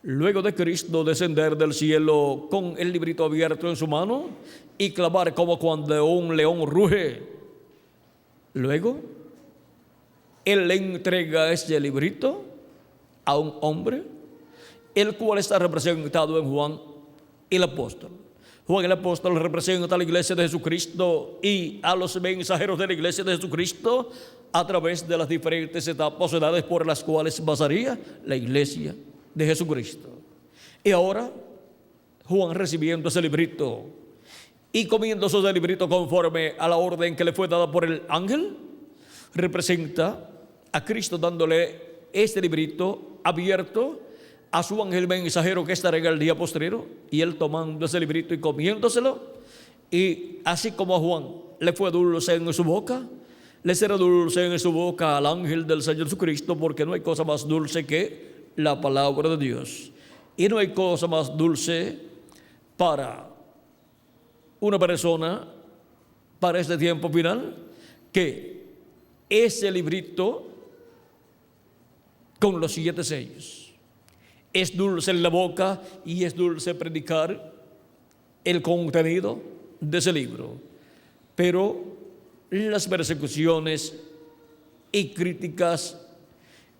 [SPEAKER 1] luego de Cristo descender del cielo con el librito abierto en su mano y clamar como cuando un león ruge, luego Él le entrega este librito a un hombre, el cual está representado en Juan el apóstol. Juan el apóstol representa a la iglesia de Jesucristo y a los mensajeros de la iglesia de Jesucristo a través de las diferentes etapas o edades por las cuales pasaría la iglesia de Jesucristo. Y ahora, Juan, recibiendo ese librito y comiéndose ese librito conforme a la orden que le fue dada por el ángel, representa a Cristo dándole este librito abierto a su ángel mensajero que estará en el día postrero, y él tomando ese librito y comiéndoselo, y así como a Juan le fue dulce en su boca, le será dulce en su boca al ángel del Señor Jesucristo, porque no hay cosa más dulce que la palabra de Dios, y no hay cosa más dulce para una persona para este tiempo final que ese librito con los 7 sellos. Es dulce en la boca y es dulce predicar el contenido de ese libro, pero las persecuciones y críticas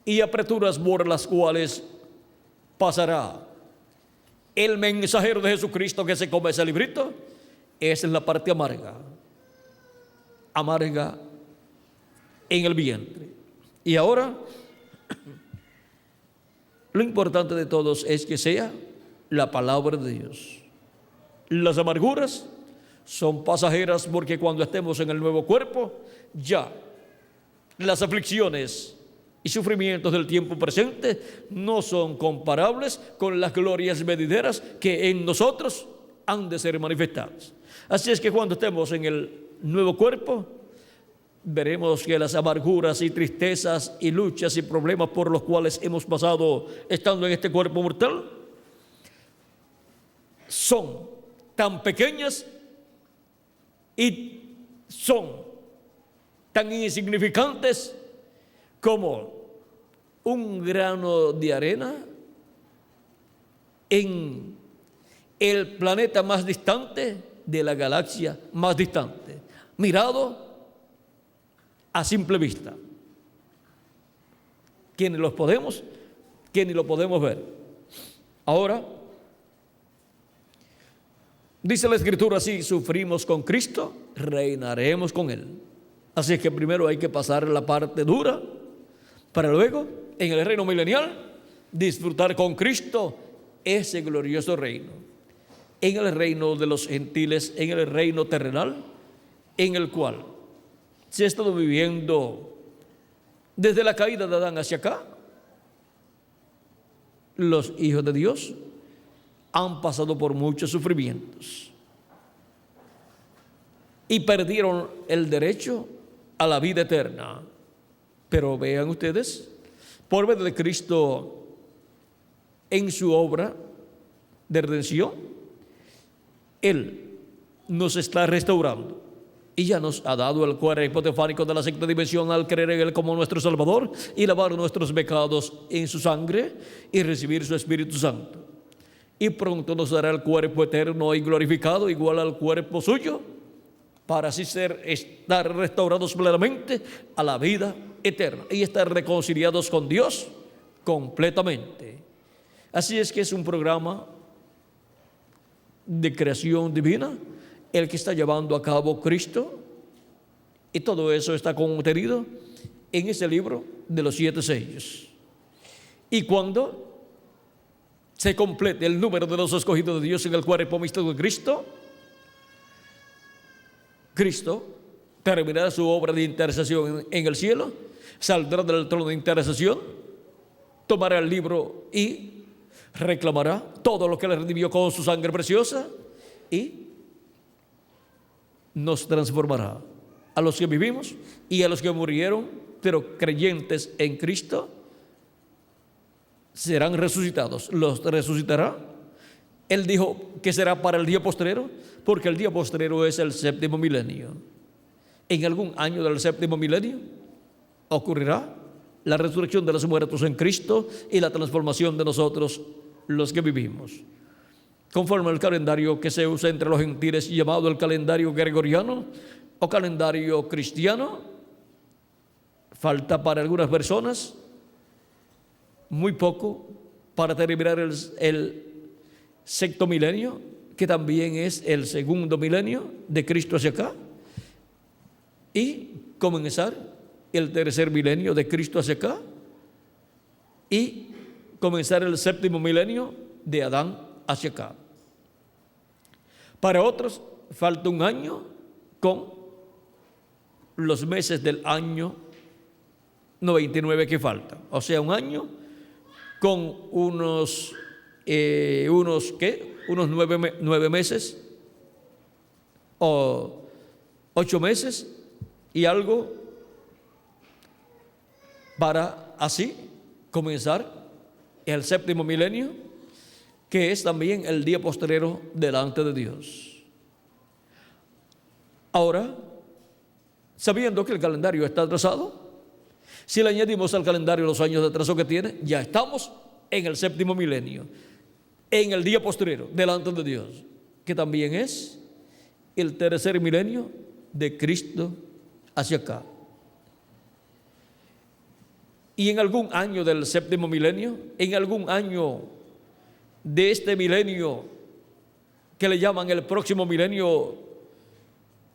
[SPEAKER 1] y apreturas por las cuales pasará el mensajero de Jesucristo que se come ese librito, esa es la parte amarga en el vientre. Y ahora, lo importante de todos es que sea la palabra de Dios. Las amarguras son pasajeras, porque cuando estemos en el nuevo cuerpo, ya las aflicciones y sufrimientos del tiempo presente no son comparables con las glorias venideras que en nosotros han de ser manifestadas. Así es que cuando estemos en el nuevo cuerpo, veremos que las amarguras y tristezas y luchas y problemas por los cuales hemos pasado estando en este cuerpo mortal son tan pequeñas y son tan insignificantes como un grano de arena en el planeta más distante de la galaxia más distante, mirado a simple vista. ¿Quiénes lo podemos ver? Ahora, dice la Escritura, si sufrimos con Cristo, reinaremos con Él. Así es que primero hay que pasar la parte dura, para luego, en el reino milenial, disfrutar con Cristo ese glorioso reino. En el reino de los gentiles, en el reino terrenal, en el cual se ha estado viviendo desde la caída de Adán hacia acá. Los hijos de Dios han pasado por muchos sufrimientos y perdieron el derecho a la vida eterna. Pero vean ustedes, por medio de Cristo en su obra de redención, Él nos está restaurando y ya nos ha dado el cuerpo teofánico de la sexta dimensión al creer en Él como nuestro Salvador y lavar nuestros pecados en su sangre y recibir su Espíritu Santo. Y pronto nos dará el cuerpo eterno y glorificado igual al cuerpo suyo, para así estar restaurados plenamente a la vida eterna y estar reconciliados con Dios completamente. Así es que es un programa de creación divina el que está llevando a cabo Cristo, y todo eso está contenido en ese libro de los 7 sellos. Y cuando se complete el número de los escogidos de Dios en el cuerpo místico de Cristo, Cristo terminará su obra de intercesión en el cielo, saldrá del trono de intercesión, tomará el libro y reclamará todo lo que le redimió con su sangre preciosa y nos transformará a los que vivimos y a los que murieron, pero creyentes en Cristo, serán resucitados. Los resucitará. Él dijo que será para el día postrero, porque el día postrero es el séptimo milenio. En algún año del séptimo milenio ocurrirá la resurrección de los muertos en Cristo y la transformación de nosotros, los que vivimos. Conforme al calendario que se usa entre los gentiles, llamado el calendario gregoriano o calendario cristiano, falta para algunas personas muy poco para terminar el sexto milenio, que también es el segundo milenio de Cristo hacia acá, y comenzar el tercer milenio de Cristo hacia acá, y comenzar el séptimo milenio de Adán hacia acá. Para otros falta un año con los meses del año 99 que faltan, o sea, un año con unos 9 meses o 8 meses y algo, para así comenzar el séptimo milenio, que es también el día postrero delante de Dios. Ahora, sabiendo que el calendario está atrasado, si le añadimos al calendario los años de atraso que tiene, ya estamos en el séptimo milenio, en el día postrero delante de Dios. que también es el tercer milenio de Cristo hacia acá. Y en algún año del séptimo milenio, en algún año de este milenio que le llaman el próximo milenio,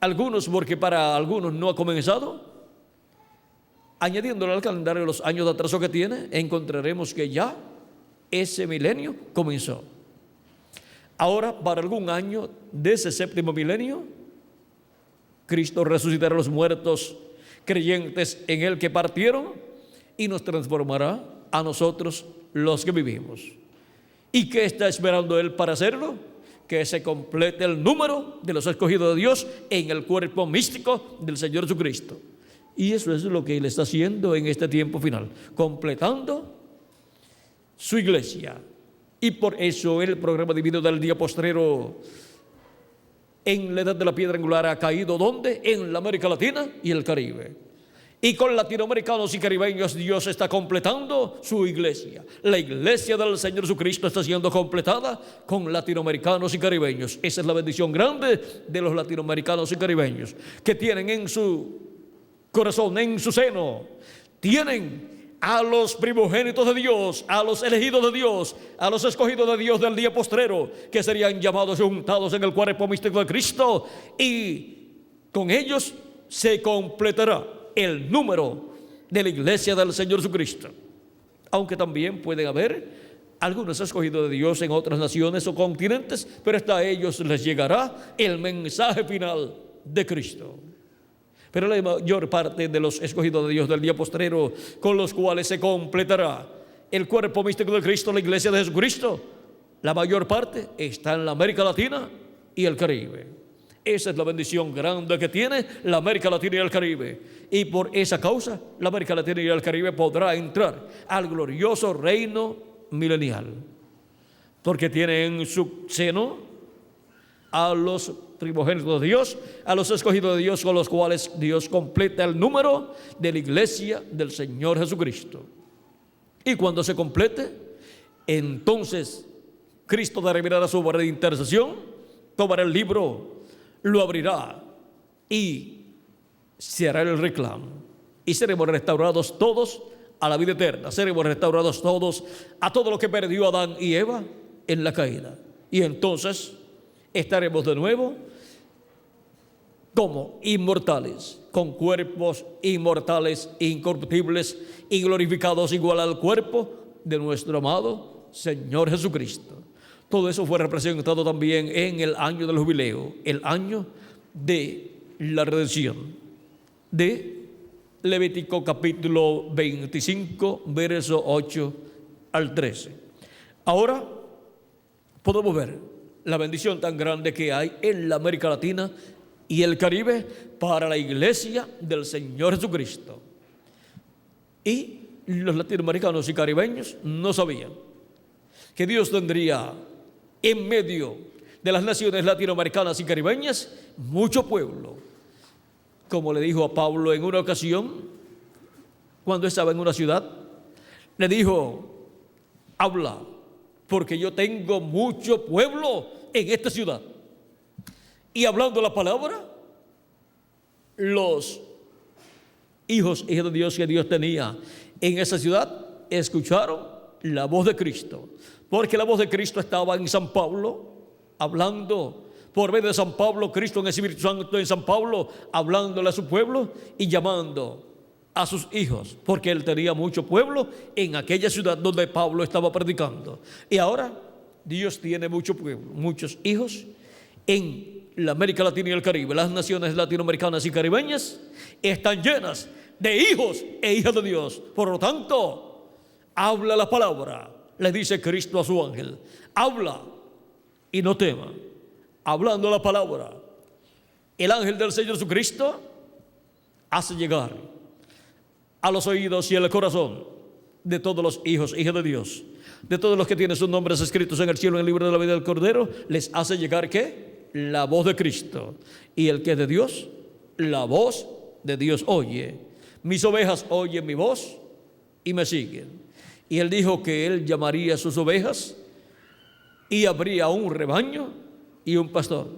[SPEAKER 1] algunos porque para algunos no ha comenzado, añadiéndole al calendario los años de atraso que tiene, encontraremos que ya ese milenio comenzó. Ahora, para algún año de ese séptimo milenio, Cristo resucitará a los muertos creyentes en Él que partieron y nos transformará a nosotros los que vivimos. ¿Y qué está esperando Él para hacerlo? Que se complete el número de los escogidos de Dios en el cuerpo místico del Señor Jesucristo. Y eso es lo que Él está haciendo en este tiempo final, completando su iglesia. Y por eso el programa divino del día postrero en la edad de la piedra angular ha caído ¿dónde? En la América Latina y el Caribe. Y con latinoamericanos y caribeños Dios está completando su iglesia. La iglesia del Señor Jesucristo está siendo completada con latinoamericanos y caribeños. Esa es la bendición grande de los latinoamericanos y caribeños, que tienen en su corazón, en su seno, tienen a los primogénitos de Dios, a los elegidos de Dios, a los escogidos de Dios del día postrero, que serían llamados y juntados en el cuerpo místico de Cristo, y con ellos se completará el número de la iglesia del Señor Jesucristo. Aunque también pueden haber algunos escogidos de Dios en otras naciones o continentes, pero hasta a ellos les llegará el mensaje final de Cristo. Pero la mayor parte de los escogidos de Dios del día postrero, con los cuales se completará el cuerpo místico de Cristo, la iglesia de Jesucristo, la mayor parte está en la América Latina y el Caribe. Esa es la bendición grande que tiene la América Latina y el Caribe. Y por esa causa, la América Latina y el Caribe podrá entrar al glorioso reino milenial, porque tiene en su seno a los primogénitos de Dios, a los escogidos de Dios, con los cuales Dios completa el número de la iglesia del Señor Jesucristo. Y cuando se complete, entonces Cristo derribará su obra de intercesión, tomará el libro, lo abrirá y se hará el reclamo. Y seremos restaurados todos a la vida eterna. Seremos restaurados todos a todo lo que perdió Adán y Eva en la caída. Y entonces estaremos de nuevo como inmortales, con cuerpos inmortales, incorruptibles y glorificados igual al cuerpo de nuestro amado Señor Jesucristo. Todo eso fue representado también en el año del jubileo, el año de la redención, de Levítico capítulo 25, verso 8 al 13. Ahora podemos ver la bendición tan grande que hay en la América Latina y el Caribe para la iglesia del Señor Jesucristo. Y los latinoamericanos y caribeños no sabían que Dios tendría en medio de las naciones latinoamericanas y caribeñas mucho pueblo. Como le dijo a Pablo en una ocasión, cuando estaba en una ciudad, le dijo: habla, porque yo tengo mucho pueblo en esta ciudad. Y hablando la palabra, los hijos y hijas de Dios que Dios tenía en esa ciudad escucharon la voz de Cristo, porque la voz de Cristo estaba en San Pablo, hablando por medio de San Pablo, Cristo en el Espíritu Santo en San Pablo, hablándole a su pueblo y llamando a sus hijos, porque él tenía mucho pueblo en aquella ciudad donde Pablo estaba predicando. Y ahora Dios tiene mucho pueblo, muchos hijos en la América Latina y el Caribe. Las naciones latinoamericanas y caribeñas están llenas de hijos e hijas de Dios. Por lo tanto, habla la palabra, le dice Cristo a su ángel: habla y no tema. Hablando la palabra, el ángel del Señor Jesucristo hace llegar a los oídos y el corazón de todos los hijos e hijas de Dios, de todos los que tienen sus nombres escritos en el cielo en el libro de la vida del Cordero, les hace llegar ¿qué? La voz de Cristo. Y el que es de Dios, la voz de Dios oye. Mis ovejas oyen mi voz y me siguen. Y él dijo que él llamaría a sus ovejas y habría un rebaño y un pastor,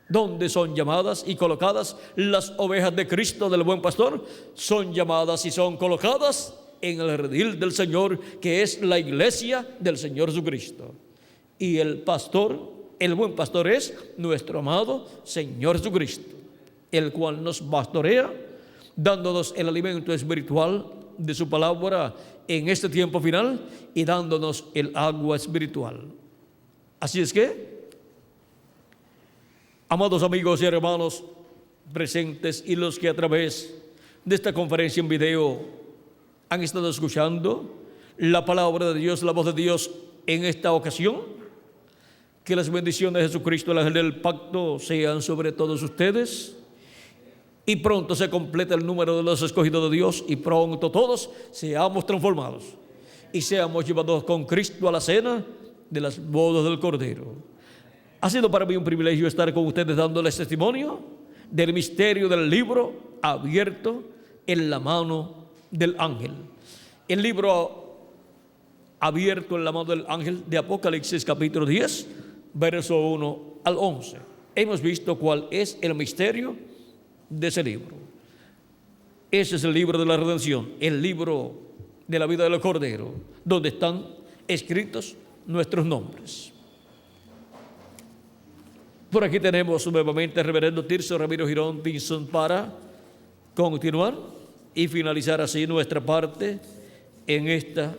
[SPEAKER 1] donde son llamadas y colocadas las ovejas de Cristo, del buen pastor. Son llamadas y son colocadas en el redil del Señor, que es la iglesia del Señor Jesucristo. Y el pastor, el buen pastor, es nuestro amado Señor Jesucristo, el cual nos pastorea, dándonos el alimento espiritual de su palabra en este tiempo final y dándonos el agua espiritual. Así es que, amados amigos y hermanos presentes y los que a través de esta conferencia en video han estado escuchando la palabra de Dios, la voz de Dios en esta ocasión, que las bendiciones de Jesucristo, el ángel del pacto, sean sobre todos ustedes. Y pronto se completa el número de los escogidos de Dios y pronto todos seamos transformados y seamos llevados con Cristo a la cena de las bodas del Cordero. Ha sido para mí un privilegio estar con ustedes dándoles testimonio del misterio del libro abierto en la mano del ángel. El libro abierto en la mano del ángel de Apocalipsis capítulo 10, verso 1 al 11. Hemos visto cuál es el misterio de ese libro. Ese es el libro de la redención, el libro de la vida del Cordero, donde están escritos nuestros nombres. Por aquí tenemos nuevamente al reverendo Tirso Ramiro Girón Pinzón para continuar y finalizar así nuestra parte en esta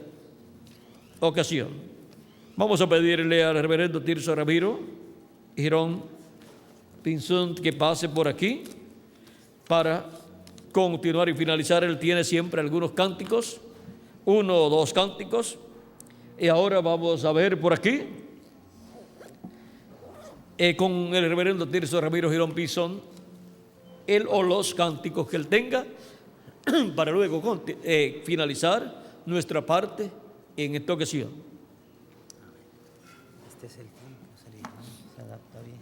[SPEAKER 1] ocasión. Vamos a pedirle al reverendo Tirso Ramiro Girón Pinzón que pase por aquí para continuar y finalizar. Él tiene siempre algunos cánticos, 1 o 2 cánticos. Y ahora vamos a ver por aquí, con el reverendo Tirso Ramiro Girón Pinzón, él o los cánticos que él tenga, para luego finalizar nuestra parte en esta ocasión. Este es el tiempo, se adapta bien.